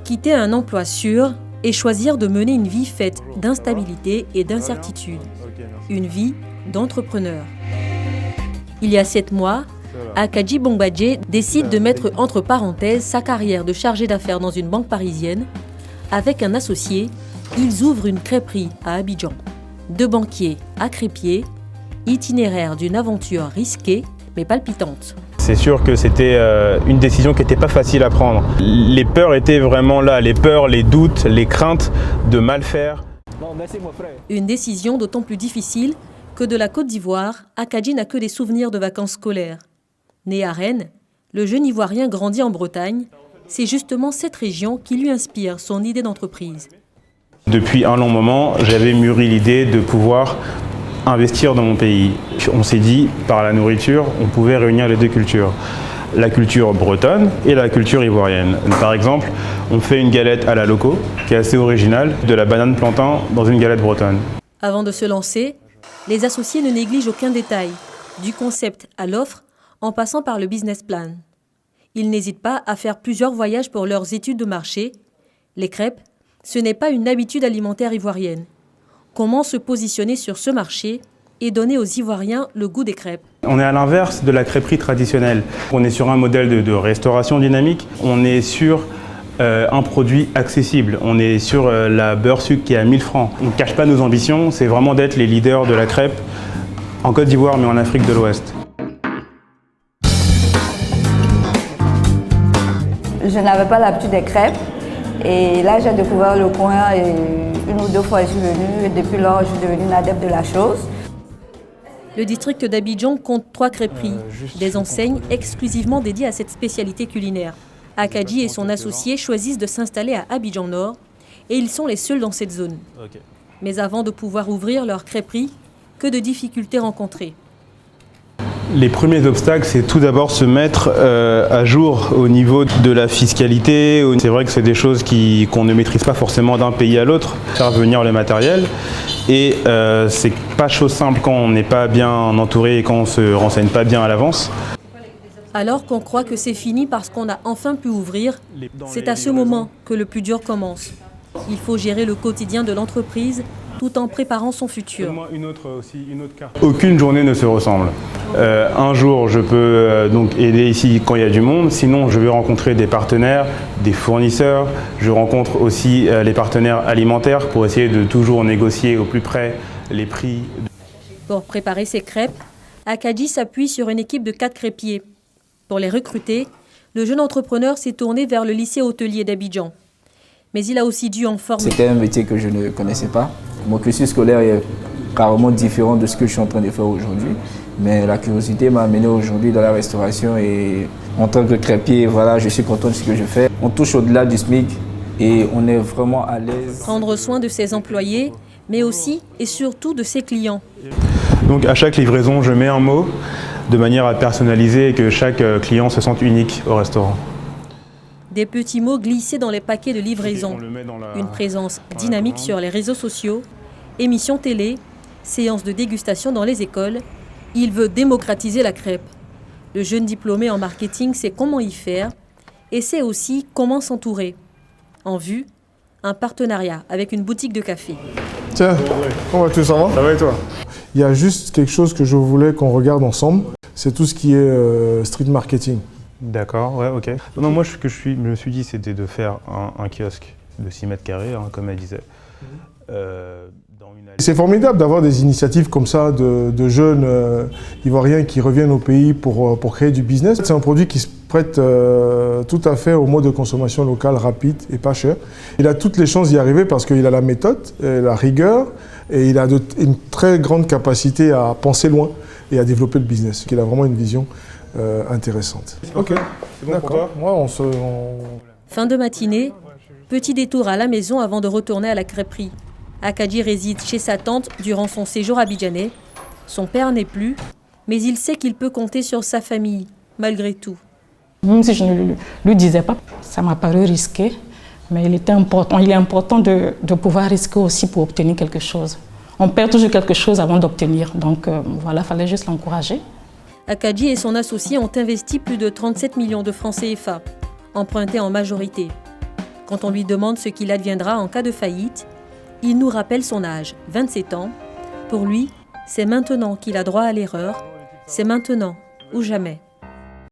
Quitter un emploi sûr et choisir de mener une vie faite d'instabilité et d'incertitude. Une vie d'entrepreneur. Il y a 7 mois, Akadji Bongbadje décide de mettre entre parenthèses sa carrière de chargé d'affaires dans une banque parisienne. Avec un associé, ils ouvrent une crêperie à Abidjan. De banquier à crêpier, itinéraire d'une aventure risquée mais palpitante. C'est sûr que c'était une décision qui n'était pas facile à prendre. Les peurs étaient vraiment là, les peurs, les doutes, les craintes de mal faire. Une décision d'autant plus difficile que de la Côte d'Ivoire, Akadji n'a que des souvenirs de vacances scolaires. Né à Rennes, le jeune Ivoirien grandit en Bretagne. C'est justement cette région qui lui inspire son idée d'entreprise. Depuis un long moment, j'avais mûri l'idée de pouvoir investir dans mon pays. On s'est dit, par la nourriture, on pouvait réunir les deux cultures. La culture bretonne et la culture ivoirienne. Par exemple, on fait une galette à la loco, qui est assez originale, de la banane plantain dans une galette bretonne. Avant de se lancer, les associés ne négligent aucun détail, du concept à l'offre, en passant par le business plan. Ils n'hésitent pas à faire plusieurs voyages pour leurs études de marché. Les crêpes, ce n'est pas une habitude alimentaire ivoirienne. Comment se positionner sur ce marché et donner aux Ivoiriens le goût des crêpes? On est à l'inverse de la crêperie traditionnelle. On est sur un modèle de restauration dynamique. On est sur un produit accessible. On est sur la beurre sucre qui est à 1000 francs. On ne cache pas nos ambitions, c'est vraiment d'être les leaders de la crêpe en Côte d'Ivoire mais en Afrique de l'Ouest. Je n'avais pas l'habitude des crêpes et là j'ai découvert le coin et une ou deux fois je suis venue et depuis lors je suis devenue une adepte de la chose. Le district d'Abidjan compte 3 crêperies, des enseignes exclusivement dédiées à cette spécialité culinaire. Akadji et son associé choisissent de s'installer à Abidjan Nord et ils sont les seuls dans cette zone. Mais avant de pouvoir ouvrir leur crêperie, que de difficultés rencontrées. Les premiers obstacles, c'est tout d'abord se mettre à jour au niveau de la fiscalité. C'est vrai que c'est des choses qu'on ne maîtrise pas forcément d'un pays à l'autre, faire venir le matériel. Et c'est pas chose simple quand on n'est pas bien entouré et quand on ne se renseigne pas bien à l'avance. Alors qu'on croit que c'est fini parce qu'on a enfin pu ouvrir, c'est à ce moment que le plus dur commence. Il faut gérer le quotidien de l'entreprise tout en préparant son futur. Aucune journée ne se ressemble. Un jour, je peux donc aider ici quand il y a du monde. Sinon, je vais rencontrer des partenaires, des fournisseurs. Je rencontre aussi les partenaires alimentaires pour essayer de toujours négocier au plus près les prix. Pour préparer ses crêpes, Akadji s'appuie sur une équipe de 4 crêpiers. Pour les recruter, le jeune entrepreneur s'est tourné vers le lycée hôtelier d'Abidjan. Mais il a aussi dû en former. C'était un métier que je ne connaissais pas. Mon cursus scolaire est carrément différent de ce que je suis en train de faire aujourd'hui. Mais la curiosité m'a amené aujourd'hui dans la restauration et en tant que crêpier, voilà, je suis content de ce que je fais. On touche au-delà du SMIC et on est vraiment à l'aise. Prendre soin de ses employés, mais aussi et surtout de ses clients. Donc à chaque livraison, je mets un mot de manière à personnaliser et que chaque client se sente unique au restaurant. Des petits mots glissés dans les paquets de livraison. Une présence dynamique sur les réseaux sociaux, émissions télé, séances de dégustation dans les écoles. Il veut démocratiser la crêpe. Le jeune diplômé en marketing sait comment y faire et sait aussi comment s'entourer. En vue, un partenariat avec une boutique de café. Tiens, comment vas-tu, ça va? Ça va et toi? Il y a juste quelque chose que je voulais qu'on regarde ensemble, c'est tout ce qui est street marketing. D'accord, ouais, ok. Non, moi, je me suis dit, c'était de faire un kiosque de 6 mètres carrés, hein, comme elle disait. C'est formidable d'avoir des initiatives comme ça de jeunes Ivoiriens qui reviennent au pays pour créer du business. C'est un produit qui se prête tout à fait au mode de consommation locale rapide et pas cher. Il a toutes les chances d'y arriver parce qu'il a la méthode, la rigueur et il a une très grande capacité à penser loin et à développer le business. Il a vraiment une vision intéressante. Ok, c'est bon pour toi? Moi, Fin de matinée, petit détour à la maison avant de retourner à la crêperie. Akadji réside chez sa tante durant son séjour abidjanais. Son père n'est plus, mais il sait qu'il peut compter sur sa famille, malgré tout. Même si je ne lui disais pas, ça m'a paru risqué, mais il est important de pouvoir risquer aussi pour obtenir quelque chose. On perd toujours quelque chose avant d'obtenir, donc voilà, il fallait juste l'encourager. Akadji et son associé ont investi plus de 37 millions de francs CFA, empruntés en majorité. Quand on lui demande ce qu'il adviendra en cas de faillite, il nous rappelle son âge, 27 ans. Pour lui, c'est maintenant qu'il a droit à l'erreur, c'est maintenant ou jamais.